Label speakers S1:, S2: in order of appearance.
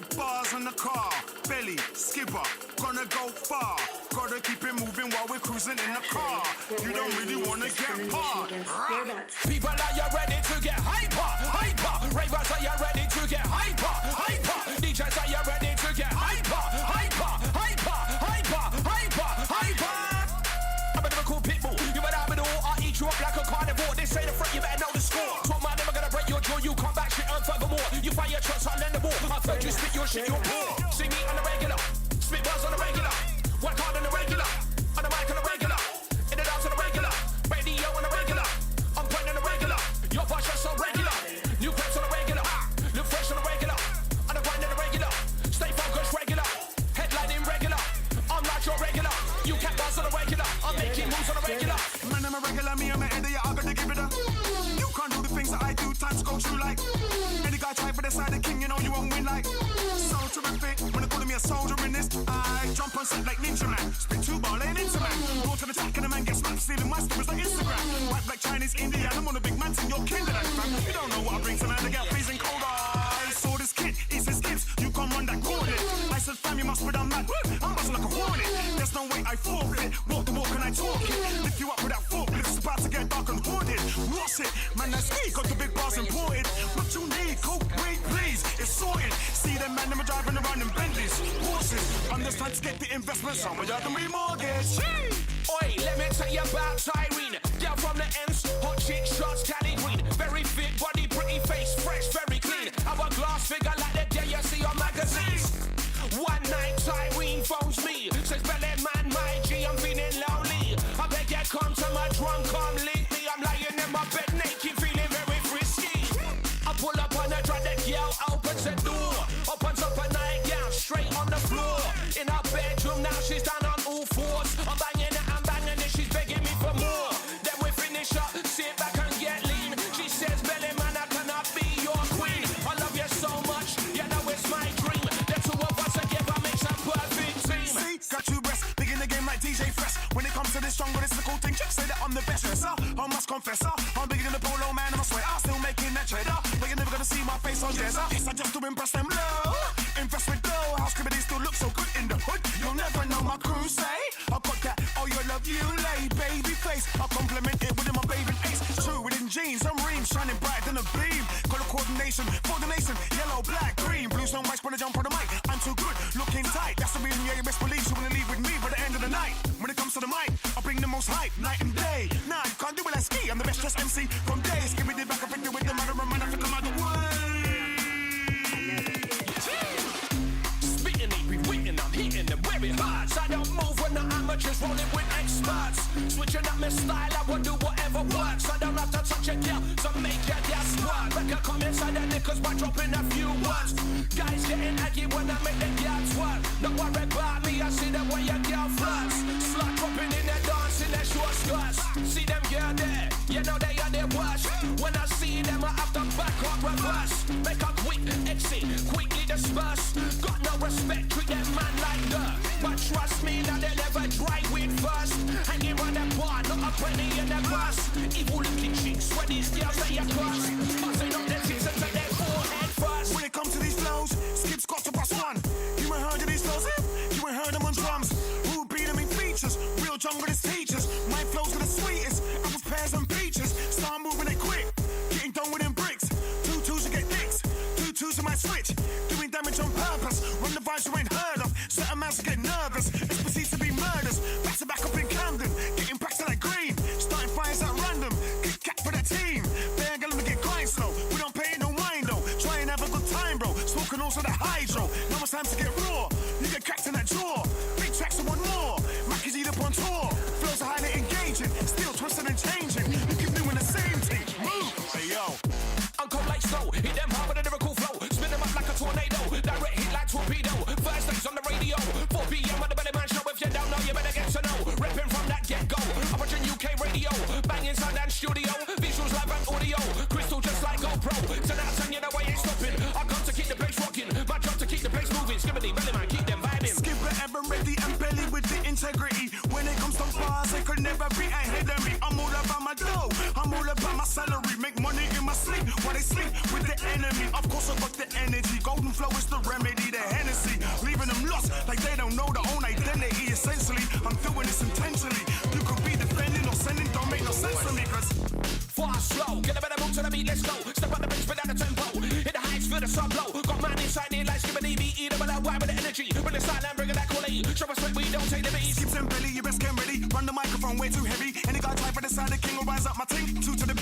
S1: Big bars on the car, belly, skipper, gonna go far. Gotta keep it moving while we're cruising in the car. You don't really wanna get hard.
S2: People, are you ready to get hyper, hyper? Ravers, are you ready to get hyper, hyper? DJs, are you ready to get hyper, hyper, hyper, hyper, hyper, hyper? I'm a lyrical pitbull, you better have it all. I'll eat you up like a carnivore. This ain't a threat, you better know the score. So I'm never gonna break your jaw, you come back shit and furthermore. You fire shots, I'll lend the ball. I've heard you spit your shit, you're poor. See me on the regular, spit bars on the regular. Work hard on the regular, on the mic on the regular. In the dance on the regular, radio on the regular. I'm putting on the regular, your voice just so regular. New clips on the regular, look fresh on the regular. On the grind on the regular, stay focused regular. Headlining regular, I'm not your regular. You can't dance on the regular, I'm making moves on the regular.
S1: Man, I'm a regular, me, I'm an idiot, I gotta give it up. You can't do the things that I do, times go through like. Any guy try for the side of king, you know you won't win like. So terrific, when they calling me a soldier in this, I jump on set like Ninja Man. Spit two ball, ain't into man. Go to the track and the man gets smacked, stealing my stories like Instagram. White, black, Chinese, Indian, I'm on a big man, your kinderland, fam. You don't know what I bring to man, they get freezing cold. I saw this kid, eats his kids, you come run that gauntlet. I said, fam, you must be done mad. I'm buzzing like a hornet. There's no way I forfeit. Walk the walk and I talk it. Lift you up with that forklift, it's about to get dark and haunted. What's it? Man, that's me, got the big bars imported. What you need? Coke, wait, please. It's sorted. See them man, them are driving around in Bentleys, horses. I'm just trying to get the investment, some of y'all can remortgage.
S2: Oi, let me tell you about Tyrene. Girl from the ends, hot chick shots, Cali Queen. Very fit body, pretty face, fresh, very clean. Hourglass figure like the day you see on magazines. One night Tyrene phones me, says belly man, my G, I'm feeling lonely. I beg you come to my drum, come link me. I'm lying in my bed naked, feeling very frisky. I pull up on the drive, the girl opens the door. Opens up a nightgown, straight on the floor. In her bedroom now, she's down on all fours. I'm banging it, she's begging me for more. Then we finish up, sit back and get lean. She says, belly man, I cannot be your queen. I love you so much, you know it's my dream. The two of us together makes a perfect team.
S1: See, got two breasts, big in the game like DJ Fresh. When it comes to this jungle, it's the cool thing. Chicks say that I'm the best dresser. I must confess, I'm bigger than the polo man, and I swear I'm still making that cheddar. But you're never gonna see my face on Jezza. Yes, I just to impress them low. Impressed with dough. How scribbly still look so good in the hood. You'll never know my crew say. I got that, oh you love you lay, baby face. I compliment it within my bathing ace. True within jeans, I'm reams, shining brighter than a beam. Color coordination, for the nation. Yellow, black, green, blue, stone, white, when I jump on the mic. I'm too good, looking tight. That's the reason, yeah, you best believe you wanna leave with me by the end of the night. When it comes to the mic, I bring the most hype, night and day. Nah, you can't do it like ski. I'm the best dressed MC from days. Give me the back up and do with the matter of man, I have to come out the way.
S2: Spitting it, we waiting, I'm hitting them very hard. So I don't move when the amateurs rolling with experts. Switching up my style, I will do whatever works. I don't have to touch a girl to make your girl squirt. Better come inside the knickers by dropping a few words. Guys getting aggy when I make the girl twerk. Don't worry about me, I see the way your girl flirts. Slut dropping in their dance in their short skirts. See them girl there, you know they are their worst. When I see them, I have to back up reverse. Make a quick exit, quickly disperse. Got no respect, treat that man like dirt. But trust me, now they never dry with first. Hanging round that bar, not a penny in the bus. Evil looking chicks, where these girls say you cross. Busting up their tits and take their forehead first.
S1: When it comes to these flows, Skip's got to pass one. You ain't heard of these flows, you ain't heard them on drums. Who beat them in features? Real jungle is teachers. My flows are the sweetest. Apples, pears and peaches. Start moving it quick. Getting done with them bricks. 2-2s you get dicks. 2-2s in my switch. Doing damage on purpose. Run the vibes you ain't heard of. Certain mouths get nervous. It's perceived to be murders. Back to back up in Camden. Getting back to that green. Starting fires at random. Kick cat for that team. They ain't gonna get grind slow. We don't pay no mind though. Try and have a good time, bro. Smoking also the hydro. Now it's time to get raw. You get cracked in that jaw. Big tracks and one more. Mac is either on tour. Flows are highly engaging. Still twisting and changing. You keep doing the same thing. Move. Hey yo.
S2: I'm cold like snow, hit them hard with a lyrical flow. Spin them up like a tornado, direct hit like torpedo. First things on the radio, 4 PM on the Belly Man Show. If you don't know, you better get to know. Repping from that get-go, I'm watching UK radio. Banging sound and studio, visuals live and audio. Crystal just like GoPro, 10 out of 10, you know I ain't stopping. I come to keep the place rocking, my job to keep the place moving. Skibbity, Belly Man, keep them vibing.
S1: Skipper ever ready and belly with the integrity. When it comes to bars, they could never be ahead of me. I'm all about my dough, I'm all about my salary. Make money in my sleep while they sleep with the enemy. Of course I got the energy, golden flow is the remedy. The
S2: flow. Get a better move to the beat, let's go. Step on the bench without the tempo. Hit the heights, feel the sub low. Got man inside the lights, give an EVE, double that wide with the energy. Bring the silent, bring that quality. Show us what we don't take the beat.
S1: Skips and belly, you best get ready. Run the microphone way too heavy. Any guy try for the side, the king will rise up my ting. Two to the